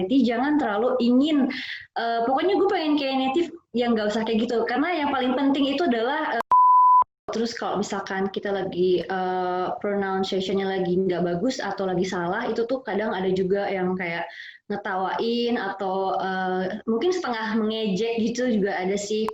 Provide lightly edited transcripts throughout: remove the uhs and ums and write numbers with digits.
Jadi jangan terlalu ingin, pokoknya gue pengen kayak native, yang nggak usah kayak gitu. Karena yang paling penting itu adalah, terus kalau misalkan kita lagi pronunciation-nya lagi nggak bagus atau lagi salah, itu tuh kadang ada juga yang kayak ngetawain atau mungkin setengah mengejek gitu juga ada sih.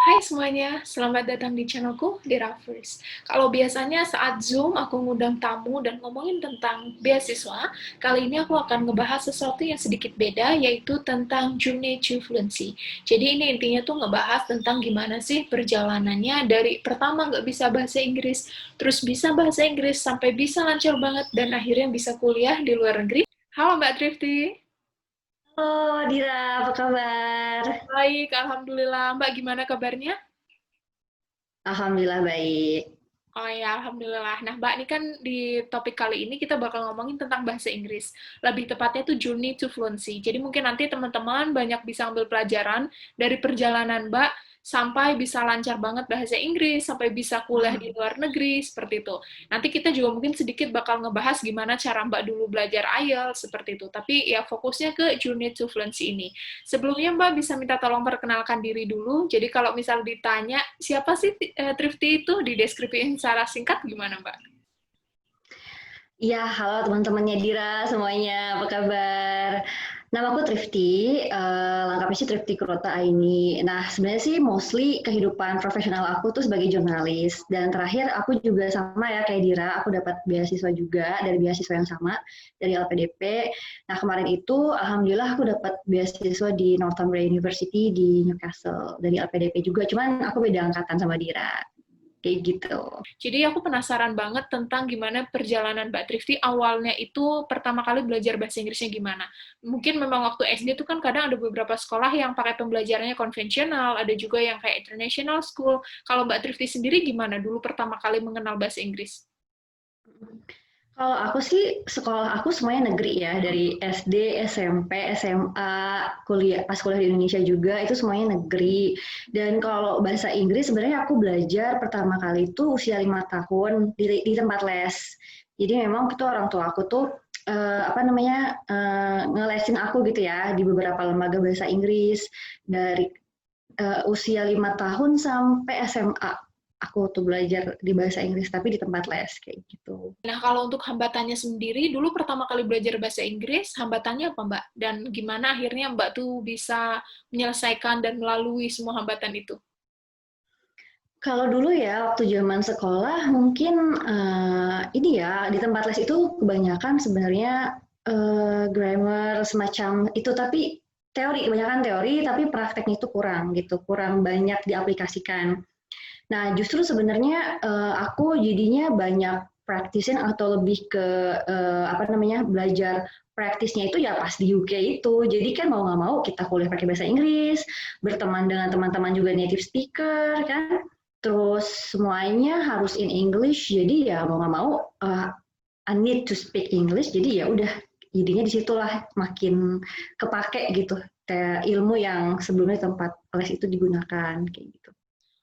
Hai semuanya, selamat datang di channelku, di Raffles. Kalau biasanya saat Zoom aku ngundang tamu dan ngomongin tentang beasiswa, kali ini aku akan ngebahas sesuatu yang sedikit beda, yaitu tentang Journey to Fluency. Jadi ini intinya tuh ngebahas tentang gimana sih perjalanannya dari pertama nggak bisa bahasa Inggris, terus bisa bahasa Inggris, sampai bisa lancar banget, dan akhirnya bisa kuliah di luar negeri. Halo Mbak Trifty. Halo Dira, apa kabar? Baik, Alhamdulillah. Mbak gimana kabarnya? Alhamdulillah baik. Oh ya, Alhamdulillah. Nah, Mbak, ini kan di topik kali ini kita bakal ngomongin tentang bahasa Inggris. Lebih tepatnya tuh Journey to Fluency. Jadi mungkin nanti teman-teman banyak bisa ambil pelajaran dari perjalanan Mbak sampai bisa lancar banget bahasa Inggris, sampai bisa kuliah di luar negeri, seperti itu. Nanti kita juga mungkin sedikit bakal ngebahas gimana cara Mbak dulu belajar IELTS, seperti itu. Tapi ya fokusnya ke Journey to Fluency ini. Sebelumnya Mbak bisa minta tolong perkenalkan diri dulu. Jadi kalau misal ditanya siapa sih Trifty itu, di deskripsiin secara singkat gimana Mbak? Iya, halo teman-temannya Dira semuanya, apa kabar? Nama aku Trifty, lengkapnya sih Trifty Kurota Aini. Nah, sebenarnya sih mostly kehidupan profesional aku tuh sebagai jurnalis. Dan terakhir aku juga sama ya kayak Dira, aku dapat beasiswa juga dari beasiswa yang sama, dari LPDP. Nah, kemarin itu alhamdulillah aku dapat beasiswa di Northumbria University di Newcastle, dari LPDP juga. Cuman aku beda angkatan sama Dira, kayak gitu. Jadi aku penasaran banget tentang gimana perjalanan Mbak Trifty awalnya itu pertama kali belajar bahasa Inggrisnya gimana. Mungkin memang waktu SD itu kan kadang ada beberapa sekolah yang pakai pembelajarannya konvensional, ada juga yang kayak international school. Kalau Mbak Trifty sendiri gimana dulu pertama kali mengenal bahasa Inggris? Kalau aku sih, sekolah aku semuanya negeri ya, dari SD, SMP, SMA, kuliah, pas kuliah di Indonesia juga, itu semuanya negeri. Dan kalau bahasa Inggris, sebenarnya aku belajar pertama kali itu usia 5 tahun di tempat les. Jadi memang itu orang tua aku tuh, apa namanya, ngelesin aku gitu ya, di beberapa lembaga bahasa Inggris, dari usia 5 tahun sampai SMA. Aku tuh belajar di bahasa Inggris, tapi di tempat les, kayak gitu. Nah, kalau untuk hambatannya sendiri, dulu pertama kali belajar bahasa Inggris, hambatannya apa, Mbak? Dan gimana akhirnya Mbak tuh bisa menyelesaikan dan melalui semua hambatan itu? Kalau dulu ya, waktu zaman sekolah mungkin ini ya, di tempat les itu kebanyakan sebenarnya grammar semacam itu, tapi teori, kebanyakan teori, tapi prakteknya itu kurang gitu, kurang banyak diaplikasikan. Nah, justru sebenarnya aku jadinya banyak practicing atau lebih ke apa namanya, belajar praktisnya itu ya pas di UK itu. Jadi kan mau nggak mau kita kuliah pakai bahasa Inggris, berteman dengan teman-teman juga native speaker kan, terus semuanya harus in English. Jadi ya mau nggak mau I need to speak English. Jadi ya udah, jadinya disitulah makin kepake gitu ilmu yang sebelumnya tempat les itu digunakan kayak gitu.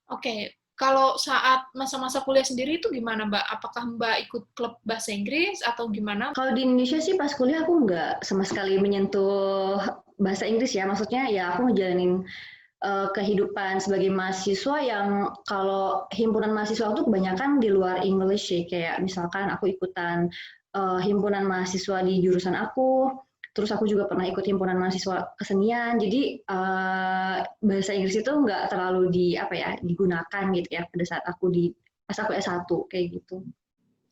Oke, kalau saat masa-masa kuliah sendiri itu gimana, Mbak? Apakah Mbak ikut klub bahasa Inggris atau gimana? Kalau di Indonesia sih pas kuliah aku nggak sama sekali menyentuh bahasa Inggris ya. Maksudnya ya aku ngejalanin kehidupan sebagai mahasiswa yang kalau himpunan mahasiswa itu kebanyakan di luar English sih. Kayak misalkan aku ikutan himpunan mahasiswa di jurusan aku. Terus aku juga pernah ikut himpunan mahasiswa kesenian. Jadi bahasa Inggris itu nggak terlalu digunakan gitu ya pada saat aku pas aku S1 kayak gitu.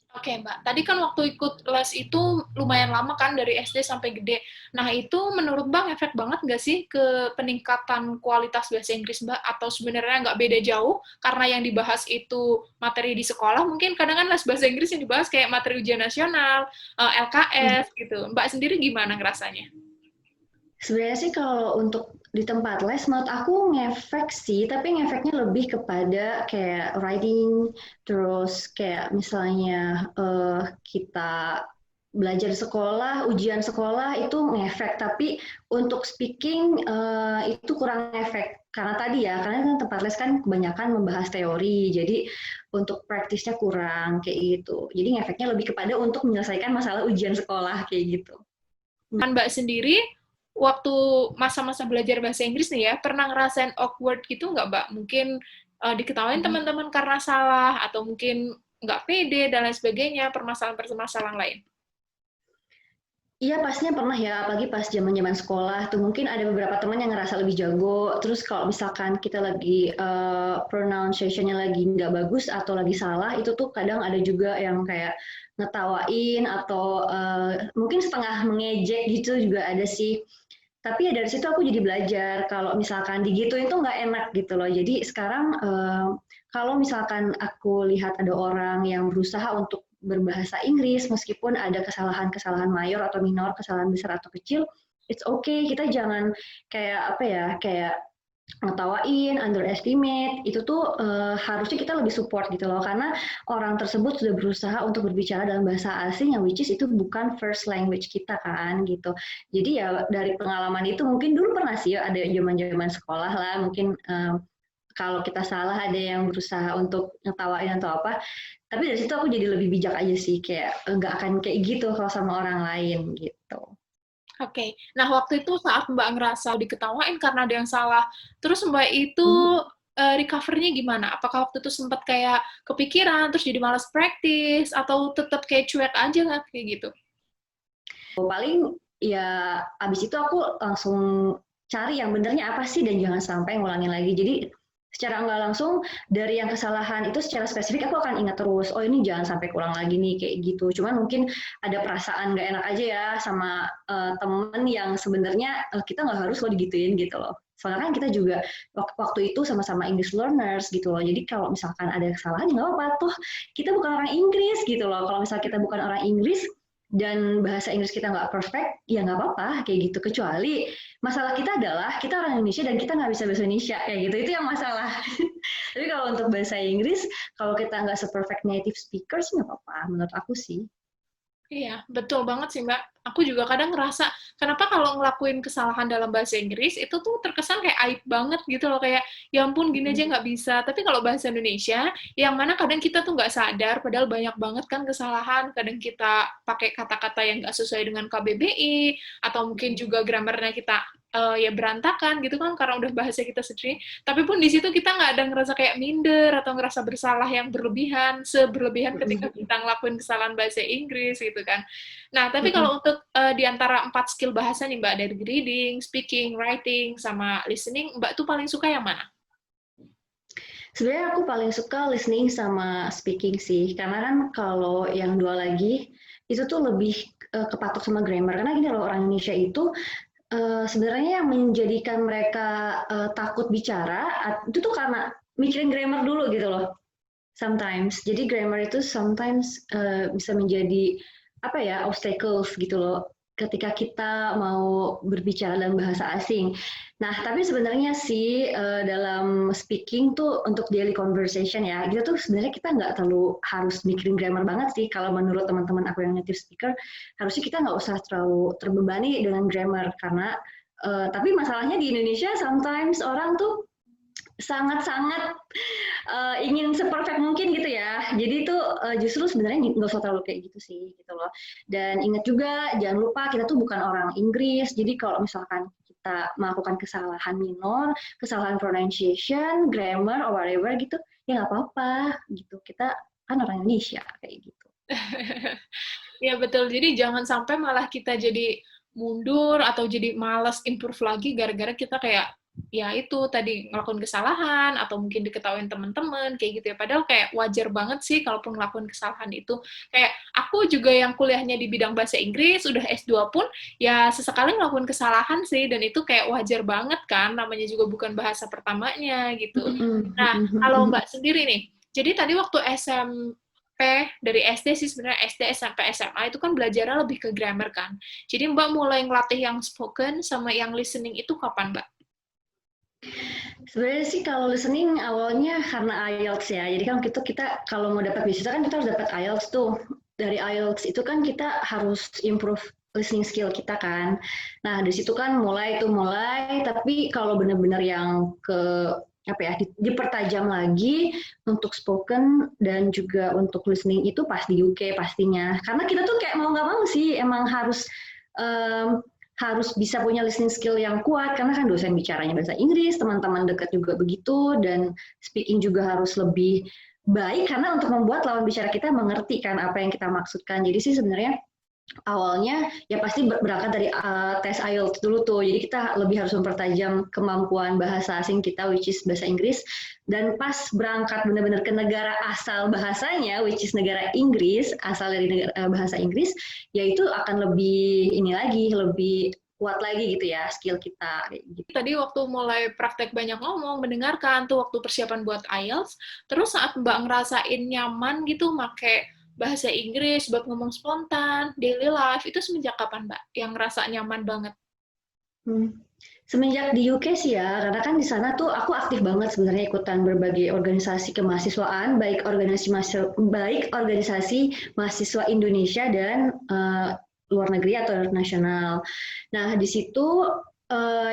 Oke, Mbak. Tadi kan waktu ikut les itu lumayan lama kan, dari SD sampai gede. Nah, itu menurut Bang efek banget nggak sih ke peningkatan kualitas bahasa Inggris, Mbak? Atau sebenarnya nggak beda jauh, karena yang dibahas itu materi di sekolah, mungkin kadang kan les bahasa Inggris yang dibahas kayak materi ujian nasional, LKS, gitu. Mbak sendiri gimana ngerasanya? Sebenarnya sih kalau untuk di tempat les, menurut aku ngefek sih, tapi ngefeknya lebih kepada kayak writing, terus kayak misalnya kita belajar di sekolah, ujian sekolah itu ngefek, tapi untuk speaking itu kurang ngefek. Karena tadi ya, karena kan tempat les kan kebanyakan membahas teori, jadi untuk praktisnya kurang kayak gitu. Jadi ngefeknya lebih kepada untuk menyelesaikan masalah ujian sekolah kayak gitu. Kan Mbak sendiri waktu masa-masa belajar bahasa Inggris nih ya, pernah ngerasain awkward gitu nggak, Mbak? Mungkin diketawain teman-teman karena salah, atau mungkin nggak pede, dan lain sebagainya, permasalahan-permasalahan lain. Iya pastinya pernah ya, apalagi pas zaman-zaman sekolah tuh mungkin ada beberapa teman yang ngerasa lebih jago. Terus kalau misalkan kita lagi pronunciation-nya lagi nggak bagus atau lagi salah, itu tuh kadang ada juga yang kayak ngetawain atau mungkin setengah mengejek gitu juga ada sih. Tapi ya dari situ aku jadi belajar kalau misalkan digituin tuh nggak enak gitu loh. Jadi sekarang kalau misalkan aku lihat ada orang yang berusaha untuk berbahasa Inggris meskipun ada kesalahan-kesalahan mayor atau minor, kesalahan besar atau kecil, it's okay. Kita jangan kayak apa ya, kayak ngetawain, underestimate, itu tuh harusnya kita lebih support gitu loh, karena orang tersebut sudah berusaha untuk berbicara dalam bahasa asing yang which is itu bukan first language kita kan gitu. Jadi ya dari pengalaman itu mungkin dulu pernah sih ya, ada zaman-zaman sekolah lah, mungkin kalau kita salah ada yang berusaha untuk ngetawain atau apa, tapi dari situ aku jadi lebih bijak aja sih, kayak nggak akan kayak gitu kalau sama orang lain gitu. Oke. Nah, waktu itu saat Mbak ngerasa diketawain karena ada yang salah, terus Mbak itu Hmm. recover-nya gimana? Apakah waktu itu sempat kayak kepikiran, terus jadi malas praktis, atau tetap kayak cuek aja nggak kayak gitu? Paling ya abis itu aku langsung cari yang benernya apa sih dan jangan sampai ngulangin lagi. Jadi secara nggak langsung dari yang kesalahan itu secara spesifik aku akan ingat terus, oh ini jangan sampai kurang lagi nih kayak gitu. Cuman mungkin ada perasaan nggak enak aja ya sama temen yang sebenarnya kita nggak harus lo digituin gitu loh. Soalnya kan kita juga waktu itu sama-sama English learners gitu loh. Jadi kalau misalkan ada kesalahan ya nggak apa-apa, toh kita bukan orang Inggris gitu loh. Kalau misalnya kita bukan orang Inggris, dan bahasa Inggris kita nggak perfect, ya nggak apa-apa kayak gitu. Kecuali masalah kita adalah kita orang Indonesia dan kita nggak bisa bahasa Indonesia kayak gitu. Itu yang masalah. Tapi kalau untuk bahasa Inggris, kalau kita nggak se-perfect native speaker sih nggak apa-apa. Menurut aku sih. Iya, betul banget sih, Mbak. Aku juga kadang ngerasa, kenapa kalau ngelakuin kesalahan dalam bahasa Inggris, itu tuh terkesan kayak aib banget gitu loh, kayak, ya ampun gini aja nggak bisa. Tapi kalau bahasa Indonesia, yang mana kadang kita tuh nggak sadar, padahal banyak banget kan kesalahan, kadang kita pakai kata-kata yang nggak sesuai dengan KBBI, atau mungkin juga grammarnya kita ya berantakan gitu kan, karena udah bahasa kita sendiri. Tapi pun di situ kita nggak ada ngerasa kayak minder, atau ngerasa bersalah yang berlebihan, seberlebihan ketika kita ngelakuin kesalahan bahasa Inggris gitu kan. Nah, tapi kalau untuk di antara 4 skill bahasa nih Mbak, dari reading, speaking, writing, sama listening, Mbak tuh paling suka yang mana? Sebenarnya aku paling suka listening sama speaking sih, karena kan kalau yang dua lagi itu tuh lebih kepatok sama grammar. Karena gini loh, orang Indonesia itu sebenarnya yang menjadikan mereka takut bicara itu tuh karena mikirin grammar dulu gitu loh. Sometimes. Jadi grammar itu sometimes bisa menjadi apa ya, obstacles gitu loh ketika kita mau berbicara dalam bahasa asing. Nah, tapi sebenarnya sih dalam speaking tuh untuk daily conversation ya, gitu tuh sebenarnya kita nggak terlalu harus mikirin grammar banget sih. Kalau menurut teman-teman aku yang native speaker, harusnya kita nggak usah terlalu terbebani dengan grammar karena tapi masalahnya di Indonesia sometimes orang tuh sangat-sangat ingin seperfect mungkin gitu ya. Jadi itu justru sebenarnya nggak usah terlalu kayak gitu sih gitu loh. Dan ingat juga jangan lupa kita tuh bukan orang Inggris. Jadi kalau misalkan kita melakukan kesalahan minor, kesalahan pronunciation, grammar, or whatever gitu, ya nggak apa-apa gitu. Kita kan orang Indonesia kayak gitu. Ya betul, jadi jangan sampai malah kita jadi mundur atau jadi malas improve lagi gara-gara kita kayak ya itu tadi ngelakuin kesalahan atau mungkin diketawain teman-teman kayak gitu ya. Padahal kayak wajar banget sih kalaupun ngelakuin kesalahan itu. Kayak aku juga yang kuliahnya di bidang bahasa Inggris udah S2 pun ya sesekali ngelakuin kesalahan sih dan itu kayak wajar banget kan namanya juga bukan bahasa pertamanya gitu. Nah, kalau Mbak sendiri nih, jadi tadi waktu dari SD sih sebenarnya SD, SMP, SMA itu kan belajarnya lebih ke grammar kan. Jadi Mbak mulai ngelatih yang spoken sama yang listening itu kapan Mbak? Sebenarnya sih kalau listening awalnya karena IELTS ya. Jadi kan kita kalau mau dapat beasiswa kan kita harus dapat IELTS tuh. Dari IELTS itu kan kita harus improve listening skill kita kan. Nah, dari situ kan mulai, tapi kalau benar-benar yang ke apa ya dipertajam lagi untuk spoken dan juga untuk listening itu pas di UK pastinya. Karena kita tuh kayak mau nggak mau sih emang harus um, harus bisa punya listening skill yang kuat, karena kan dosen bicaranya bahasa Inggris, teman-teman dekat juga begitu, dan speaking juga harus lebih baik, karena untuk membuat lawan bicara kita mengerti kan apa yang kita maksudkan. Jadi sih sebenarnya awalnya ya pasti berangkat dari tes IELTS dulu tuh. Jadi kita lebih harus mempertajam kemampuan bahasa asing kita, which is bahasa Inggris. Dan pas berangkat benar-benar ke negara asal bahasanya, which is negara Inggris, asal dari negara, bahasa Inggris, ya itu akan lebih ini lagi, lebih kuat lagi gitu ya skill kita. Gitu. Tadi waktu mulai praktek banyak ngomong, mendengarkan tuh waktu persiapan buat IELTS, terus saat Mbak ngerasain nyaman gitu make bahasa Inggris buat ngomong spontan, daily life, itu semenjak kapan, Mbak? Yang ngerasa nyaman banget? Semenjak di UK sih ya, karena kan di sana tuh aku aktif banget sebenarnya ikutan berbagai organisasi kemahasiswaan, baik organisasi mahasiswa Indonesia dan luar negeri atau nasional. Nah, di situ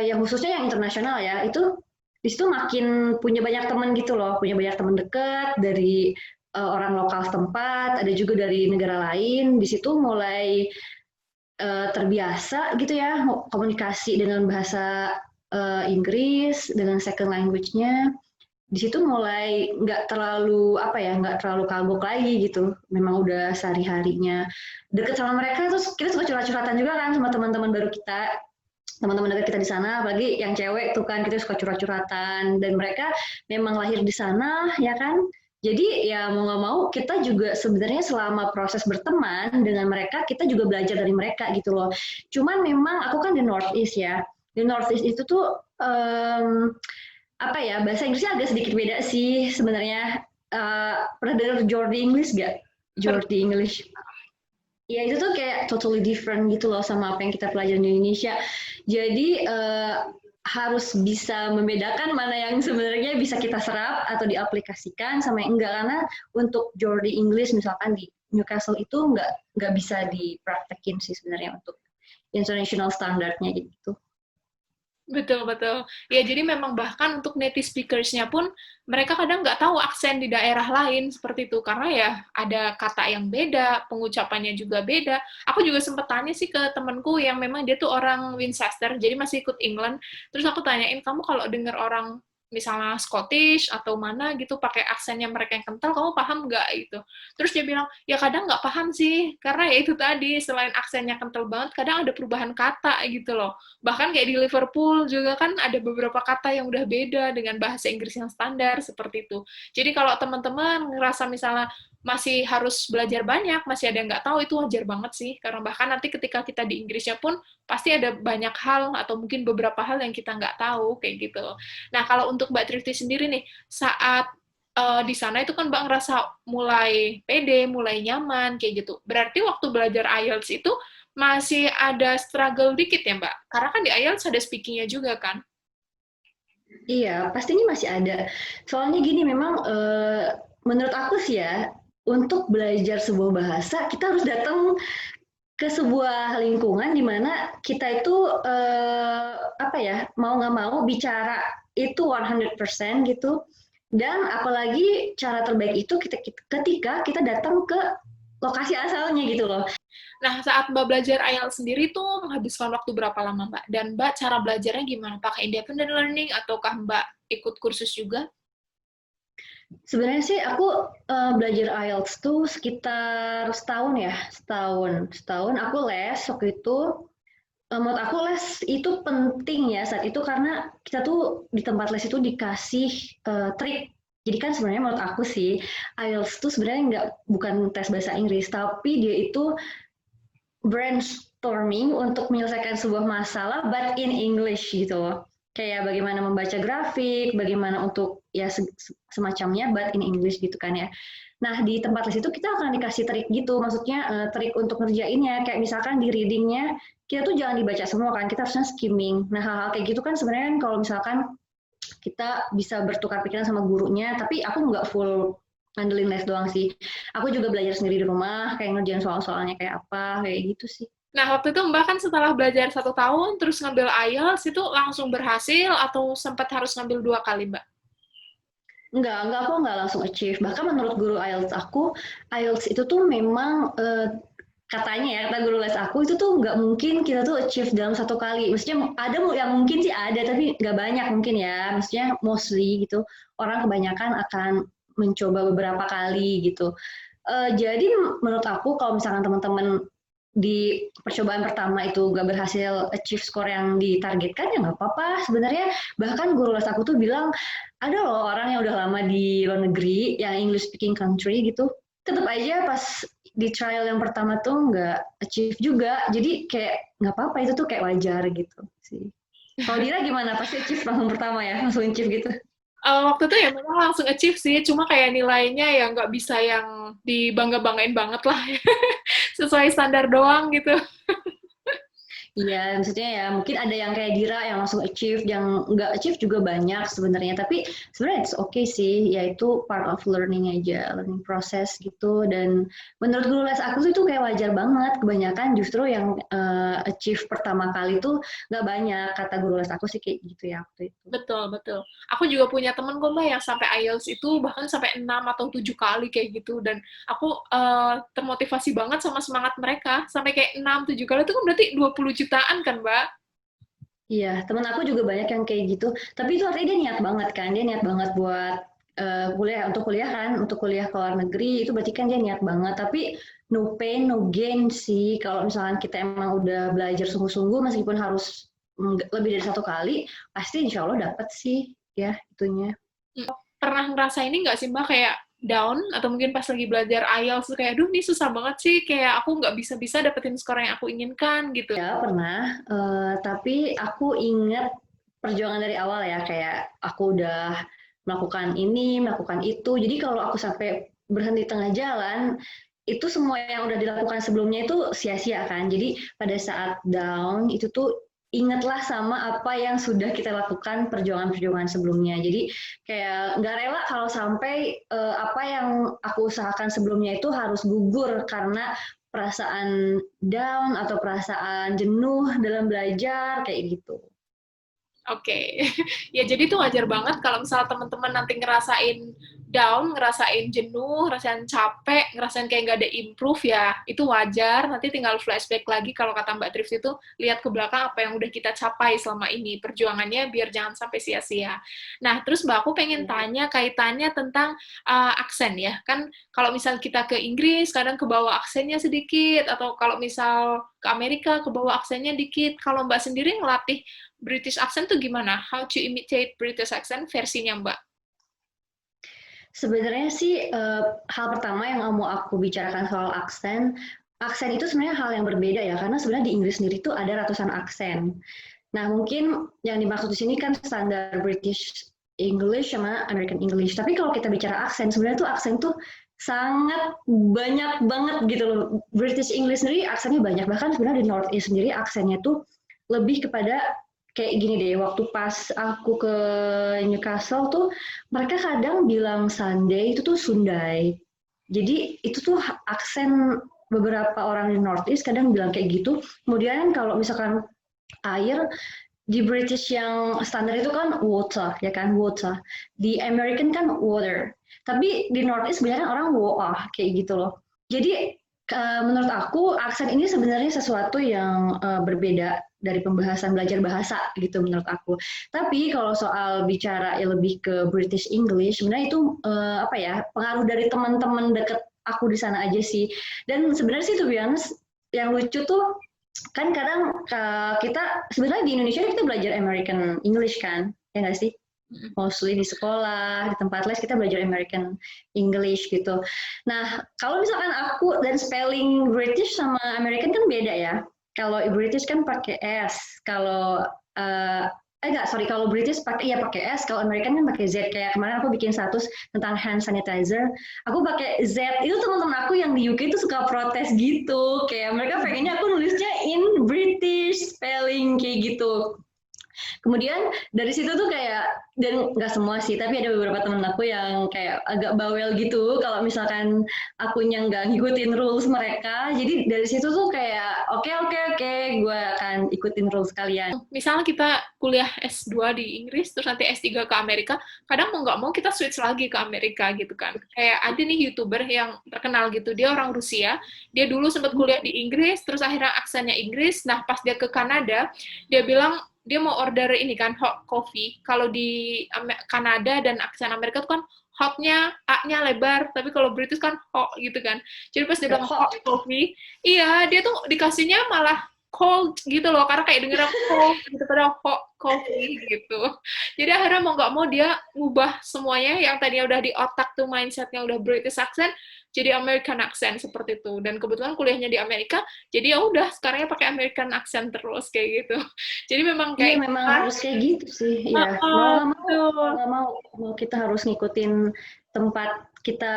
yang khususnya yang internasional ya, itu di situ makin punya banyak teman gitu loh, punya banyak teman dekat dari orang lokal setempat, ada juga dari negara lain. Di situ mulai terbiasa gitu ya komunikasi dengan bahasa Inggris dengan second language-nya. Di situ mulai nggak terlalu kagok lagi gitu. Memang udah sehari-harinya deket sama mereka, terus kita suka curhat-curhatan juga kan sama teman-teman baru kita, teman-teman dekat kita di sana, apalagi yang cewek tuh kan kita suka curhat-curhatan, dan mereka memang lahir di sana ya kan. Jadi ya mau nggak mau kita juga sebenarnya selama proses berteman dengan mereka kita juga belajar dari mereka gitu loh. Cuman memang aku kan di Northeast ya. Di Northeast itu tuh bahasa Inggrisnya agak sedikit beda sih sebenarnya. Pernah dengar Geordie English gak? Geordie English. Ya itu tuh kayak totally different gitu loh sama apa yang kita pelajari di Indonesia. Jadi harus bisa membedakan mana yang sebenarnya bisa kita serap atau diaplikasikan sama yang enggak, karena untuk Geordie English misalkan di Newcastle itu nggak bisa dipraktekin sih sebenarnya untuk international standardnya gitu. Betul, betul. Ya, jadi memang bahkan untuk native speakers-nya pun, mereka kadang nggak tahu aksen di daerah lain seperti itu. Karena ya ada kata yang beda, pengucapannya juga beda. Aku juga sempat tanya sih ke temenku yang memang dia tuh orang Winchester, jadi masih ikut England. Terus aku tanyain, kamu kalau dengar orang misalnya Scottish atau mana gitu pakai aksennya mereka yang kental, kamu paham nggak gitu? Terus dia bilang, ya kadang nggak paham sih, karena ya itu tadi, selain aksennya kental banget, kadang ada perubahan kata gitu loh. Bahkan kayak di Liverpool juga kan ada beberapa kata yang udah beda dengan bahasa Inggris yang standar, seperti itu. Jadi kalau teman-teman ngerasa misalnya masih harus belajar banyak, masih ada yang nggak tahu, itu wajar banget sih. Karena bahkan nanti ketika kita di Inggrisnya pun, pasti ada banyak hal, atau mungkin beberapa hal yang kita nggak tahu, kayak gitu. Nah, kalau untuk Mbak Trifty sendiri nih, saat di sana itu kan Mbak ngerasa mulai pede, mulai nyaman, kayak gitu. Berarti waktu belajar IELTS itu masih ada struggle dikit ya, Mbak? Karena kan di IELTS ada speaking-nya juga kan? Iya, pastinya masih ada. Soalnya gini, memang menurut aku sih ya, untuk belajar sebuah bahasa, kita harus datang ke sebuah lingkungan di mana kita itu mau nggak mau bicara itu 100% gitu, dan apalagi cara terbaik itu ketika kita datang ke lokasi asalnya gitu loh. Nah, saat Mbak belajar IELTS sendiri tuh menghabiskan waktu berapa lama, Mbak? Dan Mbak cara belajarnya gimana? Pakai independent learning ataukah Mbak ikut kursus juga? Sebenarnya sih aku belajar IELTS tuh sekitar setahun ya, setahun aku les waktu itu. Menurut aku les itu penting ya saat itu, karena kita tuh di tempat les itu dikasih trik. Jadi kan sebenarnya menurut aku sih IELTS tuh sebenarnya bukan tes bahasa Inggris, tapi dia itu brainstorming untuk menyelesaikan sebuah masalah but in English gitu. Kayak bagaimana membaca grafik, bagaimana untuk ya semacamnya but in English gitu kan ya. Nah, di tempat les itu kita akan dikasih trik gitu, maksudnya trik untuk ngerjainnya, kayak misalkan di readingnya, kita tuh jangan dibaca semua kan, kita harusnya skimming. Nah, hal-hal kayak gitu kan sebenarnya kan kalau misalkan kita bisa bertukar pikiran sama gurunya, tapi aku nggak full ngandelin les doang sih. Aku juga belajar sendiri di rumah, kayak ngerjain soal-soalnya kayak apa, kayak gitu sih. Nah, waktu itu Mbak kan setelah belajar 1 tahun, terus ngambil IELTS, itu langsung berhasil atau sempat harus ngambil 2 kali, Mbak? Aku nggak langsung achieve. Bahkan menurut guru IELTS aku, IELTS itu tuh memang katanya ya, kata guru les aku itu tuh nggak mungkin kita tuh achieve dalam satu kali. Maksudnya ada yang mungkin sih ada, tapi nggak banyak mungkin ya. Maksudnya mostly gitu, orang kebanyakan akan mencoba beberapa kali gitu. Jadi menurut aku kalau misalkan teman-teman di percobaan pertama itu gak berhasil achieve skor yang ditargetkan ya nggak apa-apa sebenarnya. Bahkan guru les aku tuh bilang ada loh orang yang udah lama di luar negeri yang English speaking country gitu, tetap aja pas di trial yang pertama tuh nggak achieve juga. Jadi kayak nggak apa-apa, itu tuh kayak wajar gitu sih. Kalau Dira gimana? Pasti achieve langsung pertama ya, langsung achieve gitu. Waktu itu ya memang langsung achieve sih, cuma kayak nilainya ya nggak bisa yang dibangga-banggain banget lah. Sesuai standar doang gitu. Iya, maksudnya ya mungkin ada yang kayak Dira yang langsung achieve, yang nggak achieve juga banyak sebenarnya. Tapi sebenarnya it's okay sih, yaitu part of learning aja, learning process gitu. Dan menurut guru les aku tuh itu kayak wajar banget. Kebanyakan justru yang achieve pertama kali tuh nggak banyak. Kata guru les aku sih kayak gitu ya waktu itu. Betul, betul. Aku juga punya temen kok Mbak yang sampai IELTS itu bahkan sampai 6 atau 7 kali kayak gitu. Dan aku termotivasi banget sama semangat mereka. Sampai kayak 6, 7 kali itu kan berarti 20 jutaan kan Mbak? Iya, temen aku juga banyak yang kayak gitu. Tapi itu artinya dia niat banget kan, dia niat banget buat kuliah kan, untuk kuliah ke luar negeri itu berarti kan dia niat banget. Tapi no pain no gain sih. Kalau misalkan kita emang udah belajar sungguh-sungguh, meskipun harus lebih dari satu kali, pasti insya Allah dapat sih ya itunya. Pernah ngerasa ini nggak sih Mbak kayak down atau mungkin pas lagi belajar IELTS tuh kayak aduh ini susah banget sih, kayak aku nggak bisa-bisa dapetin skor yang aku inginkan gitu. Ya pernah, tapi aku ingat perjuangan dari awal ya, kayak aku udah melakukan ini, melakukan itu. Jadi kalau aku sampai berhenti tengah jalan, itu semua yang udah dilakukan sebelumnya itu sia-sia kan. Jadi pada saat down itu tuh ingatlah sama apa yang sudah kita lakukan perjuangan-perjuangan sebelumnya. Jadi kayak nggak rela kalau sampai apa yang aku usahakan sebelumnya itu harus gugur karena perasaan down atau perasaan jenuh dalam belajar kayak gitu. Oke, ya jadi itu wajar banget kalau misal teman-teman nanti ngerasain down, ngerasain jenuh, ngerasain capek, ngerasain kayak nggak ada improve ya, itu wajar. Nanti tinggal flashback lagi kalau kata Mbak Trif itu, lihat ke belakang apa yang udah kita capai selama ini, perjuangannya biar jangan sampai sia-sia. Nah, terus Mbak aku pengen tanya kaitannya tentang aksen ya, kan kalau misal kita ke Inggris, kadang ke bawah aksennya sedikit, atau kalau misal ke Amerika, ke bawah aksennya dikit. Kalau Mbak sendiri ngelatih British accent tuh gimana? How to imitate British accent versinya Mbak? Sebenarnya sih hal pertama yang mau aku bicarakan soal aksen, aksen itu sebenarnya hal yang berbeda ya, karena sebenarnya di Inggris sendiri tuh ada ratusan aksen. Nah mungkin yang dimaksud di sini kan standar British English sama American English. Tapi kalau kita bicara aksen, sebenarnya tuh aksen tuh sangat banyak banget gitu loh. British English sendiri aksennya banyak, bahkan sebenarnya di North East sendiri aksennya tuh lebih kepada kayak gini deh, waktu pas aku ke Newcastle tuh mereka kadang bilang Sunday itu tuh Sundai. Jadi itu tuh aksen beberapa orang di Northeast kadang bilang kayak gitu. Kemudian kalau misalkan air di British yang standar itu kan water, ya kan water. Di American kan water. Tapi di Northeast banyak orang water kayak gitu loh. Jadi menurut aku aksen ini sebenarnya sesuatu yang berbeda dari pembahasan belajar bahasa gitu menurut aku. Tapi kalau soal bicara lebih ke British English, sebenarnya itu apa ya, pengaruh dari teman-teman deket aku di sana aja sih. Dan sebenarnya sih tuh honest, yang lucu tuh kan kadang kita sebenarnya di Indonesia kita belajar American English kan, ya nggak sih? Mostly di sekolah, di tempat les kita belajar American English gitu. Nah, kalau misalkan aku dan spelling British sama American kan beda ya. Kalau British kan pakai S, kalau kalau British pakai S, kalau American kan pakai Z. Kayak kemarin aku bikin status tentang hand sanitizer, aku pakai Z. Itu teman-teman aku yang di UK itu suka protes gitu, kayak mereka pengennya aku nulisnya in British spelling kayak gitu. Kemudian dari situ tuh kayak, dan nggak semua sih, tapi ada beberapa temen aku yang kayak agak bawel gitu kalau misalkan akunya nggak ngikutin rules mereka. Jadi dari situ tuh kayak oke oke oke, gue akan ikutin rules kalian. Misalnya kita kuliah S2 di Inggris, terus nanti S3 ke Amerika, kadang mau nggak mau kita switch lagi ke Amerika gitu kan. Kayak ada nih YouTuber yang terkenal gitu, dia orang Rusia, dia dulu sempat kuliah di Inggris, terus akhirnya aksennya Inggris, nah pas dia ke Kanada, dia bilang dia mau order ini kan, hot coffee. Kalau di Kanada dan aksen Amerika tuh kan hotnya, A-nya lebar, tapi kalau British kan hot gitu kan. Jadi pas dia bilang hot coffee, iya, dia tuh dikasihnya malah cold gitu loh, karena kayak dengeran cold gitu pada hot coffee gitu. Jadi akhirnya mau nggak mau dia ngubah semuanya yang tadinya udah di otak tuh mindsetnya udah British accent jadi American accent seperti itu. Dan kebetulan kuliahnya di Amerika, jadi ya udah sekarangnya pakai American accent terus kayak gitu. Jadi memang Iya kayak memang harus kayak gitu sih, ya mau nggak mau kita harus ngikutin tempat kita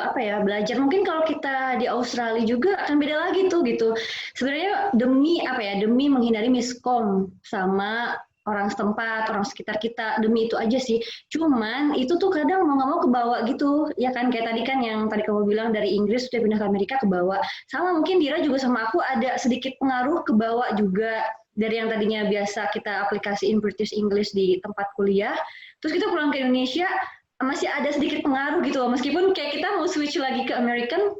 apa ya belajar. Mungkin kalau kita di Australia juga akan beda lagi tuh gitu. Sebenarnya demi apa ya, demi menghindari miskom sama orang setempat, orang sekitar kita, demi itu aja sih. Cuman itu tuh kadang mau nggak mau kebawa gitu, ya kan kayak tadi kan yang tadi kamu bilang dari Inggris sudah pindah ke Amerika kebawa. Sama mungkin Dira juga sama aku ada sedikit pengaruh kebawa juga dari yang tadinya biasa kita aplikasiin British English di tempat kuliah, terus kita pulang ke Indonesia masih ada sedikit pengaruh gitu loh, meskipun kayak kita mau switch lagi ke American,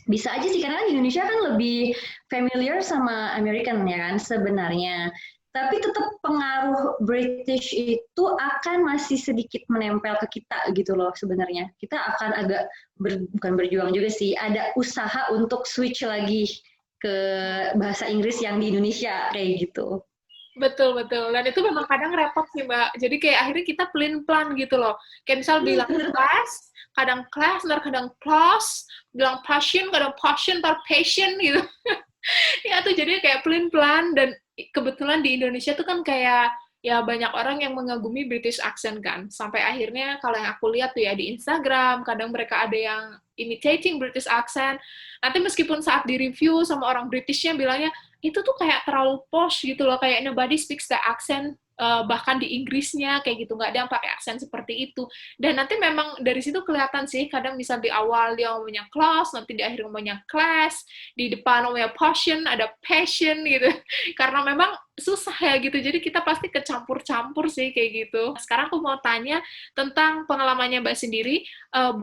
bisa aja sih, karena di Indonesia kan lebih familiar sama American ya kan sebenarnya. Tapi tetap pengaruh British itu akan masih sedikit menempel ke kita gitu loh sebenarnya. Kita akan agak bukan berjuang juga sih, ada usaha untuk switch lagi ke bahasa Inggris yang di Indonesia kayak gitu. betul betul. Dan itu memang kadang repot sih Mbak. Jadi kayak akhirnya kita pelin-pelan gitu loh. Kayak misal bilang class, ntar kadang class, bilang passion, kadang passion, ntar passion gitu. Ya tuh jadi kayak pelin-pelan dan kebetulan di Indonesia tuh kan kayak ya banyak orang yang mengagumi British accent kan. Sampai akhirnya kalau yang aku lihat tuh ya di Instagram, kadang mereka ada yang imitating British accent. Nanti meskipun saat di-review sama orang Britishnya bilangnya, itu tuh kayak terlalu posh gitu loh, kayak nobody speaks the accent, bahkan di Inggrisnya kayak gitu, nggak ada yang pakai aksen seperti itu. Dan nanti memang dari situ kelihatan sih, kadang misal di awal dia ngomongnya class, nanti di akhir ngomongnya class, di depan ngomongnya passion, ada passion gitu. Karena memang susah ya gitu, jadi kita pasti kecampur-campur sih kayak gitu. Sekarang aku mau tanya tentang pengalamannya Mbak sendiri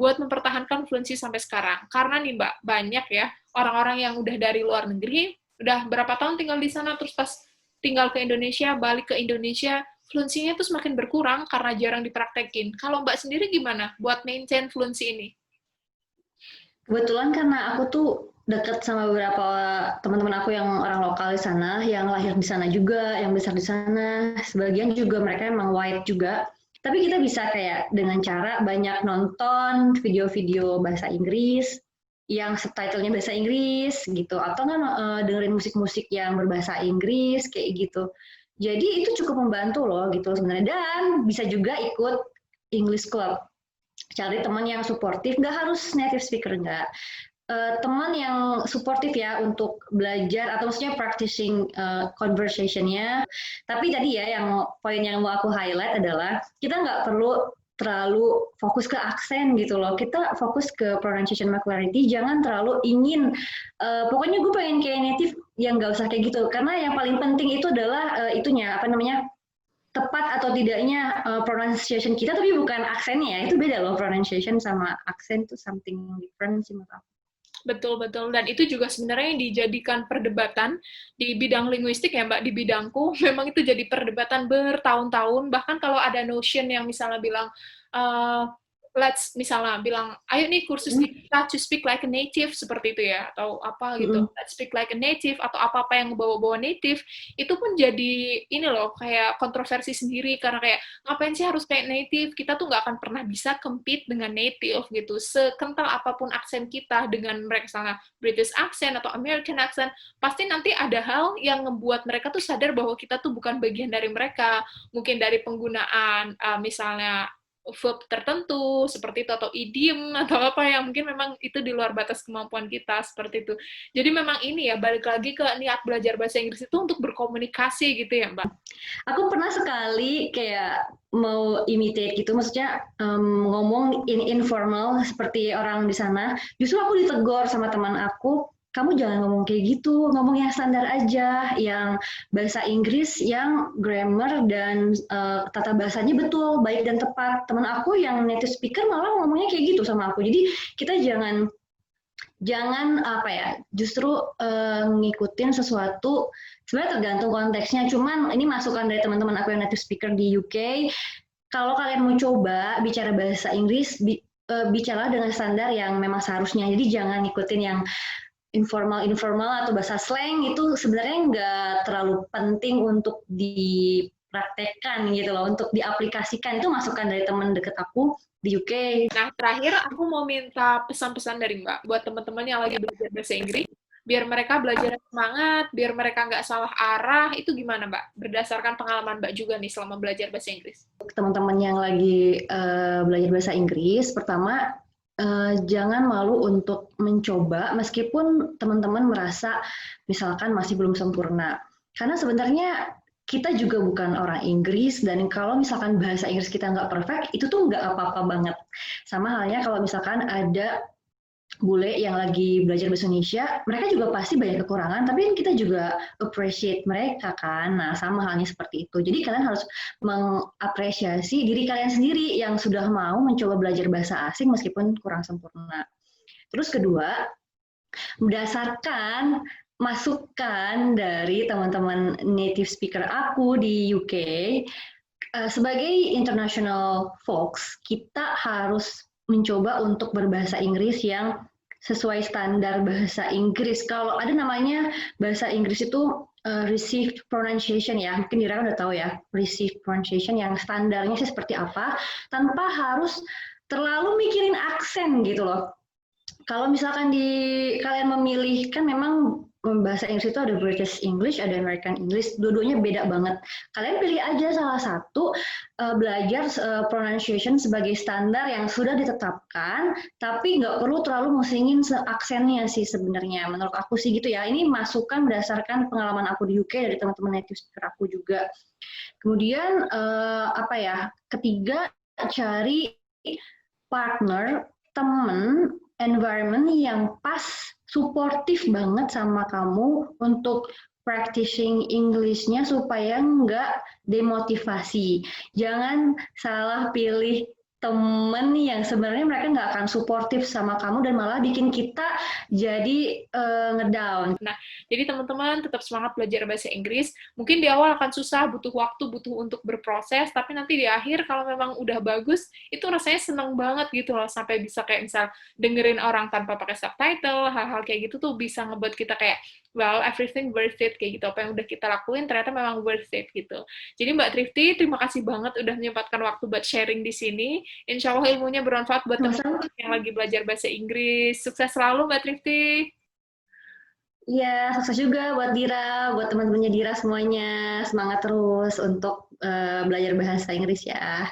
buat mempertahankan fluency sampai sekarang. Karena nih Mbak, banyak ya orang-orang yang udah dari luar negeri, udah berapa tahun tinggal di sana, terus pas tinggal ke Indonesia, balik ke Indonesia, fluensinya tuh semakin berkurang karena jarang dipraktekin. Kalau Mbak sendiri gimana buat maintain fluency ini? Kebetulan karena aku tuh deket sama beberapa teman-teman aku yang orang lokal di sana, yang lahir di sana juga, yang besar di sana, sebagian juga mereka emang white juga. Tapi kita bisa kayak dengan cara banyak nonton video-video bahasa Inggris, yang subtitlenya bahasa Inggris gitu, atau kan dengerin musik-musik yang berbahasa Inggris kayak gitu. Jadi itu cukup membantu loh gitu sebenarnya, dan bisa juga ikut English Club, cari teman yang suportif, nggak harus native speaker, nggak. Teman yang suportif ya untuk belajar atau maksudnya practicing conversation-nya. Tapi tadi ya yang poin yang mau aku highlight adalah kita nggak perlu terlalu fokus ke aksen gitu loh. Kita fokus ke pronunciation sama clarity, jangan terlalu ingin pokoknya gue pengen kayak native, yang nggak usah kayak gitu. Karena yang paling penting itu adalah itunya apa namanya, tepat atau tidaknya pronunciation kita, tapi bukan aksennya ya. Itu beda loh, pronunciation sama aksen itu something different sih menurut aku. Betul, betul. Dan itu juga sebenarnya yang dijadikan perdebatan di bidang linguistik ya, Mbak, di bidangku. Memang itu jadi perdebatan bertahun-tahun. Bahkan kalau ada notion yang misalnya bilang, let's misalnya bilang, ayo nih kursus kita to speak like a native, seperti itu ya, atau apa gitu, let's speak like a native, atau apa-apa yang bawa-bawa native, itu pun jadi ini loh, kayak kontroversi sendiri, karena kayak, ngapain sih harus kayak native, kita tuh nggak akan pernah bisa compete dengan native gitu, sekental apapun aksen kita dengan mereka, misalnya British accent atau American accent, pasti nanti ada hal yang ngebuat mereka tuh sadar bahwa kita tuh bukan bagian dari mereka, mungkin dari penggunaan, misalnya, verb tertentu seperti itu atau idiom atau apa yang mungkin memang itu di luar batas kemampuan kita seperti itu. Jadi memang ini ya balik lagi ke niat belajar bahasa Inggris itu untuk berkomunikasi gitu ya Mbak. Aku pernah sekali kayak mau imitate gitu, maksudnya ngomong informal seperti orang di sana. Justru aku ditegur sama teman aku, kamu jangan ngomong kayak gitu, ngomong yang standar aja, yang bahasa Inggris, yang grammar dan tata bahasanya betul, baik dan tepat. Teman aku yang native speaker malah ngomongnya kayak gitu sama aku. Jadi kita jangan jangan apa ya, justru ngikutin sesuatu, sebenarnya tergantung konteksnya, cuman ini masukan dari teman-teman aku yang native speaker di UK, kalau kalian mau coba bicara bahasa Inggris, bicara dengan standar yang memang seharusnya, jadi jangan ngikutin yang informal-informal atau bahasa slang, itu sebenarnya nggak terlalu penting untuk dipraktekkan gitu loh, untuk diaplikasikan. Itu masukan dari teman deket aku di UK. Nah, terakhir aku mau minta pesan-pesan dari Mbak buat teman-teman yang lagi belajar bahasa Inggris, biar mereka belajar semangat, biar mereka nggak salah arah, itu gimana Mbak? Berdasarkan pengalaman Mbak juga nih selama belajar bahasa Inggris. Teman-teman yang lagi belajar bahasa Inggris, pertama jangan malu untuk mencoba meskipun teman-teman merasa misalkan masih belum sempurna. Karena sebenarnya kita juga bukan orang Inggris dan kalau misalkan bahasa Inggris kita nggak perfect, itu tuh nggak apa-apa banget. Sama halnya kalau misalkan ada bule yang lagi belajar bahasa Indonesia, mereka juga pasti banyak kekurangan, tapi kita juga appreciate mereka kan. Nah, sama halnya seperti itu. Jadi kalian harus mengapresiasi diri kalian sendiri yang sudah mau mencoba belajar bahasa asing meskipun kurang sempurna. Terus kedua, berdasarkan masukan dari teman-teman native speaker aku di UK, sebagai international folks, kita harus mencoba untuk berbahasa Inggris yang sesuai standar bahasa Inggris. Kalau ada namanya bahasa Inggris itu received pronunciation ya, mungkin Dira udah tahu ya, received pronunciation yang standarnya sih seperti apa, tanpa harus terlalu mikirin aksen gitu loh. Kalau misalkan kalian memilih, kan memang bahasa Inggris itu ada British English, ada American English, dua-duanya beda banget. Kalian pilih aja salah satu, belajar pronunciation sebagai standar yang sudah ditetapkan, tapi nggak perlu terlalu musingin aksennya sih sebenarnya. Menurut aku sih gitu ya. Ini masukan berdasarkan pengalaman aku di UK dari teman-teman native speaker aku juga. Kemudian apa ya? Ketiga, cari partner, temen, environment yang pas, suportif banget sama kamu untuk practicing English-nya supaya nggak demotivasi. Jangan salah pilih temen yang sebenarnya mereka nggak akan suportif sama kamu dan malah bikin kita jadi ngedown. Nah, jadi teman-teman tetap semangat belajar bahasa Inggris. Mungkin di awal akan susah, butuh waktu, butuh untuk berproses, tapi nanti di akhir kalau memang udah bagus, itu rasanya seneng banget gitu loh, sampai bisa kayak misal dengerin orang tanpa pakai subtitle, hal-hal kayak gitu tuh bisa ngebuat kita kayak, well, everything worth it, kayak gitu. Apa yang udah kita lakuin ternyata memang worth it gitu. Jadi Mbak Trifty, terima kasih banget udah menyempatkan waktu buat sharing di sini. Insya Allah ilmunya bermanfaat buat teman-teman yang lagi belajar bahasa Inggris. Sukses selalu Mbak Trifty. Iya, sukses juga buat Dira, buat teman-temannya Dira semuanya. Semangat terus untuk belajar bahasa Inggris ya.